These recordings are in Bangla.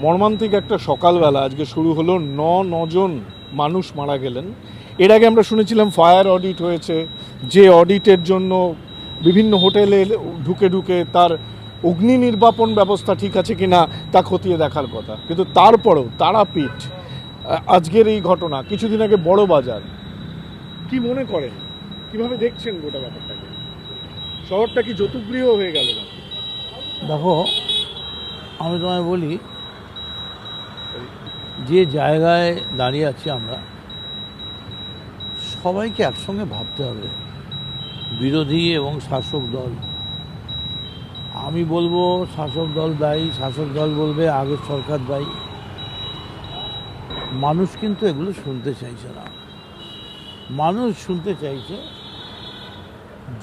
মর্মান্তিক একটা সকালবেলা আজকে শুরু হলো। নজন মানুষ মারা গেলেন। এর আগে আমরা শুনেছিলাম ফায়ার অডিট হয়েছে, যে অডিটের জন্য বিভিন্ন হোটেলে ঢুকে ঢুকে তার অগ্নি নির্বাপন ব্যবস্থা ঠিক আছে কিনা তা খতিয়ে দেখার কথা, কিন্তু তারপরেও তারাপীঠ, আজকের এই ঘটনা, কিছুদিন আগে বড় বাজার, কি মনে করেন, কিভাবে দেখছেন গোটা ব্যাপারটাকে? শহরটা কি যতুগৃহ হয়ে গেল না? দেখো, আমি তোমায় বলি, যে জায়গায় দাঁড়িয়ে আছি আমরা, সবাইকে একসঙ্গে ভাবতে হবে, বিরোধী এবং শাসক দল। আমি বলবো শাসক দল দায়ী, শাসক দল বলবে আগের সরকার দায়ী। মানুষ কিন্তু এগুলো শুনতে চাইছে না। মানুষ শুনতে চাইছে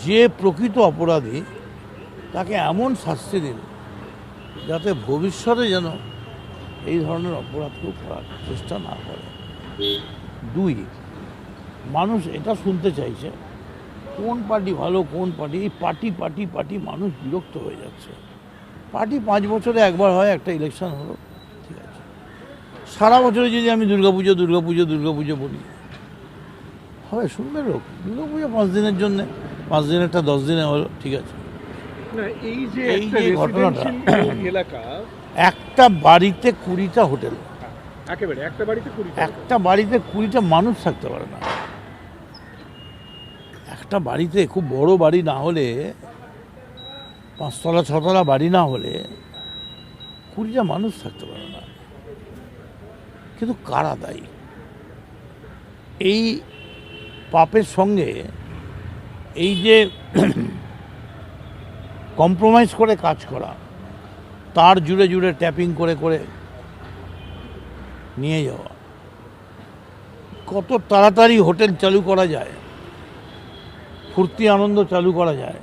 যে প্রকৃত অপরাধী তাকে এমন শাস্তি দিন যাতে ভবিষ্যতে যেন এই ধরনের অপরাধ কেউ করার চেষ্টা না করে। দুই, মানুষ এটা শুনতে চাইছে কোন পার্টি ভালো, কোন পার্টি, এই পার্টি পার্টি পার্টি মানুষ বিরক্ত হয়ে যাচ্ছে। পার্টি 5 বছরে একবার হয়, একটা ইলেকশন হলো, ঠিক আছে। সারা বছরে যদি আমি দুর্গাপুজো দুর্গাপুজো দুর্গাপুজো বলি, হবে? শুনবে লোক? দুর্গাপুজো 5 দিনের জন্যে, 5 দিনেরটা 10 দিনে হলো, ঠিক আছে। এই যে ঘটনাটা, এলাকা, একটা বাড়িতে 20টা হোটেল, একেবারে একটা বাড়িতে 20টা মানুষ থাকতে পারে না। একটা বাড়িতে, খুব বড় বাড়ি না হলে, 5 তলা 6 তলা বাড়ি না হলে 20টা মানুষ থাকতে পারে না। কিন্তু কারা দায়ী? এই পাপের সঙ্গে এই যে কম্প্রোমাইজ করে কাজ করা, তার জুড়ে জুড়ে ট্যাপিং করে করে নিয়ে যাওয়া, কত তাড়াতাড়ি হোটেল চালু করা যায়, ফুর্তি আনন্দ চালু করা যায়,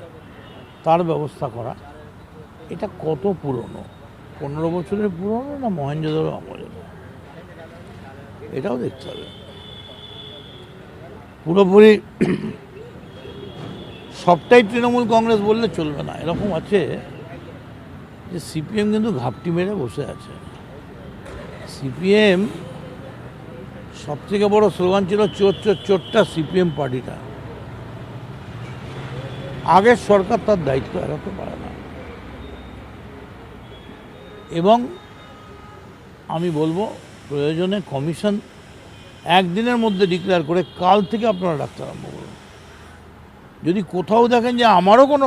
তার ব্যবস্থা করা, এটা কত পুরনো? 15 বছরের পুরনো না মহেঞ্জোদারো আমলের? এটাও দেখতে হবে। পুরোপুরি সবটাই তৃণমূল কংগ্রেস বললে চলবে না। এরকম আছে যে সিপিএম কিন্তু ঘাপটি মেরে বসে আছে। সিপিএম সবথেকে বড় স্লোগান ছিল চোর চোর চোরটা সিপিএম পার্টিটা। আগের সরকার তার দায়িত্ব এড়াতে পারে না। এবং আমি বলবো প্রয়োজনে কমিশন একদিনের মধ্যে ডিক্লেয়ার করে কাল থেকে আপনারা ডাকতে আরম্ভ করুন। যদি কোথাও দেখেন যে আমারও কোনো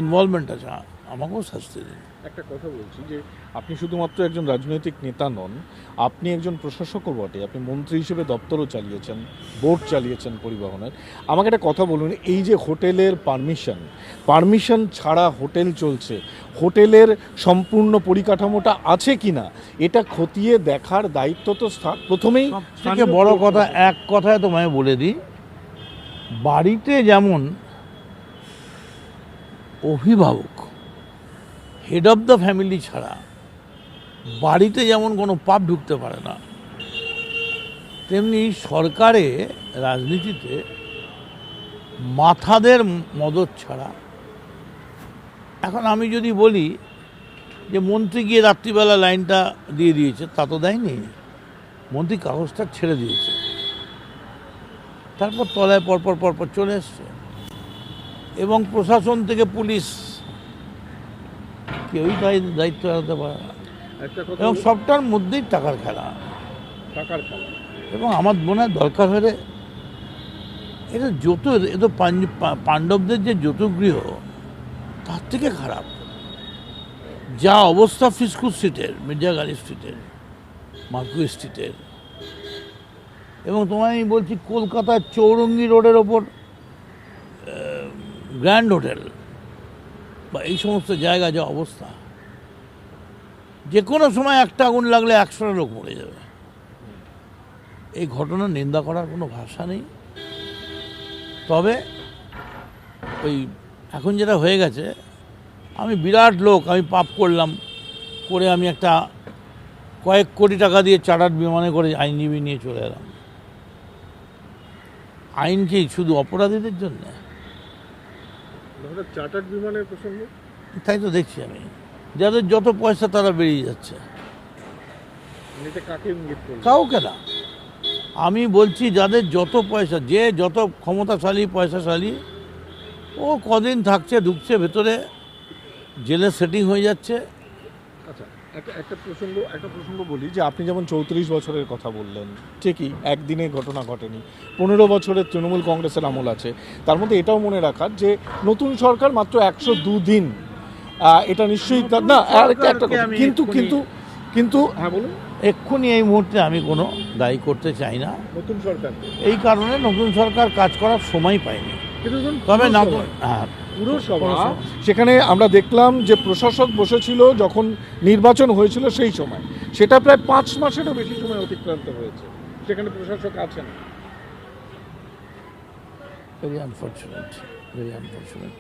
ইনভলভমেন্ট আছে, আমাকেও শাস্তি দিন। একটা কথা বলছি যে আপনি শুধুমাত্র একজন রাজনৈতিক নেতা নন, আপনি একজন প্রশাসকও বটে। আপনি মন্ত্রী হিসেবে দপ্তরও চালিয়েছেন, বোর্ড চালিয়েছেন পরিবহনের। আমাকে একটা কথা বলুন, এই যে হোটেলের পারমিশন ছাড়া হোটেল চলছে, হোটেলের সম্পূর্ণ পরিকাঠামোটা আছে কিনা এটা খতিয়ে দেখার দায়িত্ব তো প্রথমেই। থেকে বড় কথা, এক কথায় তোমায় বলে দিই, বাড়িতে যেমন অভিভাবক, হেড অফ দ্য ফ্যামিলি ছাড়া বাড়িতে যেমন কোনো পাপ ঢুকতে পারে না, তেমনি সরকারে, রাজনীতিতে মাথাদের মদত ছাড়া। এখন আমি যদি বলি যে মন্ত্রী গিয়ে রাত্রিবেলা লাইনটা দিয়ে দিয়েছে, তা তো দেয়নি। মন্ত্রী কাগজটা ছেড়ে দিয়েছে, তারপর তলায় পরপর চলে এসছে। এবং প্রশাসন থেকে পুলিশ, কেউই দায়িত্ব এড়াতে পারে না। এবং সবটার মধ্যেই টাকার খেলা। এবং আমার মনে হয় দরকার হলে এটা তো পাণ্ডবদের যে যতুগৃহ, তার থেকে খারাপ যা অবস্থা ফিস্কু স্ট্রিটের, মির্জা গালি স্ট্রিটের, মার্কু স্ট্রিটের। এবং তোমায় আমি বলছি, কলকাতার চৌরঙ্গি রোডের ওপর গ্র্যান্ড হোটেল বা এই সমস্ত জায়গা যা অবস্থা, যে কোনো সময় একটা আগুন লাগলে 100টা লোক মরে যাবে। এই ঘটনার নিন্দা করার কোনো ভাষা নেই। তবে ওই এখন যেটা হয়ে গেছে, আমি বিরাট লোক, আমি পাপ করলাম, করে আমি একটা কয়েক কোটি টাকা দিয়ে চার্টার্ড বিমানে করে আইনজীবী নিয়ে চলে এলাম। আইন কি শুধু অপরাধীদের জন্য? চার্টার্ড বিমানের প্রসঙ্গে তাই তো দেখছি আমি, যাদের যত পয়সা তারা বেরিয়ে যাচ্ছে। এতে কাকে ইঙ্গিত করলেন? কাউকে না, আমি বলছি যাদের যত পয়সা, যে যত ক্ষমতাশালী পয়সাশালী, ও কদিন থাকছে, ঢুকছে ভেতরে, জেলে সেটিং হয়ে যাচ্ছে। আচ্ছা, একটা প্রসঙ্গ বলি যে আপনি যেমন 34 বছরের কথা বললেন, ঠিকই একদিনের ঘটনা ঘটেনি, 15 বছরের তৃণমূল কংগ্রেসের আমল আছে। তার মধ্যে এটাও মনে রাখার যে নতুন সরকার মাত্র 102 দিন, এটা নিশ্চয়ই না একটা কথা। কিন্তু হ্যাঁ বলুন। এক্ষুনি এই মুহূর্তে আমি কোনো দায়ী করতে চাই না নতুন সরকার, এই কারণে নতুন সরকার কাজ করার সময় পায়নি। তবে না, হ্যাঁ, পুরসভা সেখানে আমরা দেখলাম যে প্রশাসক বসেছিল যখন নির্বাচন হয়েছিল সেই সময়, সেটা প্রায় 5 মাসেরও বেশি সময় অতিক্রান্ত হয়েছে, সেখানে প্রশাসক আছেন। Very unfortunate, very unfortunate.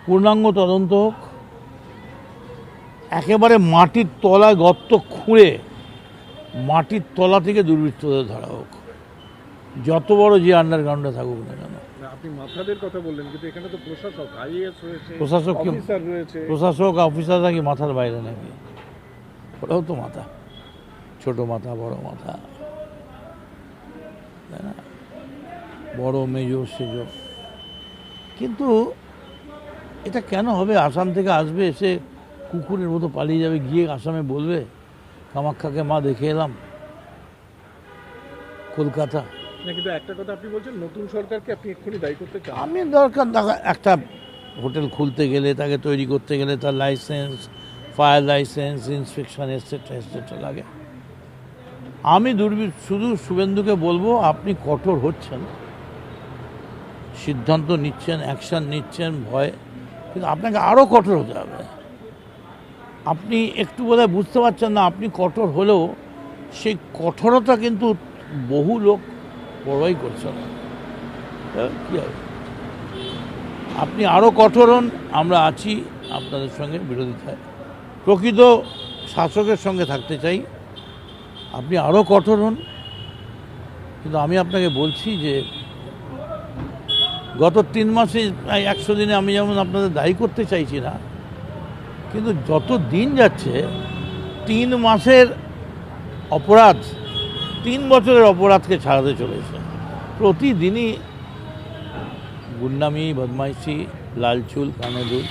পূর্ণাঙ্গ তদন্ত হোক, একেবারে মাটির তলায় গর্ত খুঁড়ে মাটির তলা থেকে দুর্বৃত্তদের ধরা হোক, যত বড় যে আন্ডারগ্রাউন্ডে থাকুক না কেন। আপনি মাথাদের কথা বললেন, কিন্তু এখানে তো প্রশাসক, আইএএস রয়েছে, প্রশাসক কি, অফিসার রয়েছে। প্রশাসক অফিসাররা কি মাথার বাইরে নাকি? ওরাও তো মাথা, ছোট মাথা, বড় মাথা, তাই না? বড় মেজো সেজো। কিন্তু এটা কেন হবে? আসাম থেকে আসবে, এসে কুকুরের মতো পালিয়ে যাবে, গিয়ে আসামে বলবে কামাখ্যাকে মা দেখে এলাম কলকাতা। না, কিন্তু একটা কথা আপনি বলছেন নতুন সরকারকে আপনি এক্ষুনি দায়ী করতে চান। আমি দরকার একটা হোটেল খুলতে গেলে, তাকে তৈরি করতে গেলে তার licence, fire licence, inspection etcetera etcetera লাগে। আমি শুধু শুভেন্দুকে বলবো, আপনি কঠোর হচ্ছেন, সিদ্ধান্ত নিচ্ছেন, অ্যাকশান নিচ্ছেন ভয়, কিন্তু আপনাকে আরও কঠোর হতে হবে। আপনি একটু বোধহয় বুঝতে পারছেন না, আপনি কঠোর হলেও সেই কঠোরতা কিন্তু বহু লোক বড়ই করছে না। কী হবে? আপনি আরও কঠোর হন, আমরা আছি আপনাদের সঙ্গে বিরোধিতায়, প্রকৃত শাসকের সঙ্গে থাকতে চাই। আপনি আরও কঠোর হন, কিন্তু আমি আপনাকে বলছি যে গত 3 মাসে প্রায় 100 দিনে আমি যেমন আপনাদের দায়ী করতে চাইছি না, কিন্তু যত দিন যাচ্ছে 3 মাসের অপরাধ 3 বছরের অপরাধকে ছাড়াতে চলেছে। প্রতিদিনই গুন্ডামি, বদমাইশি, লালচুল, কানে দুল,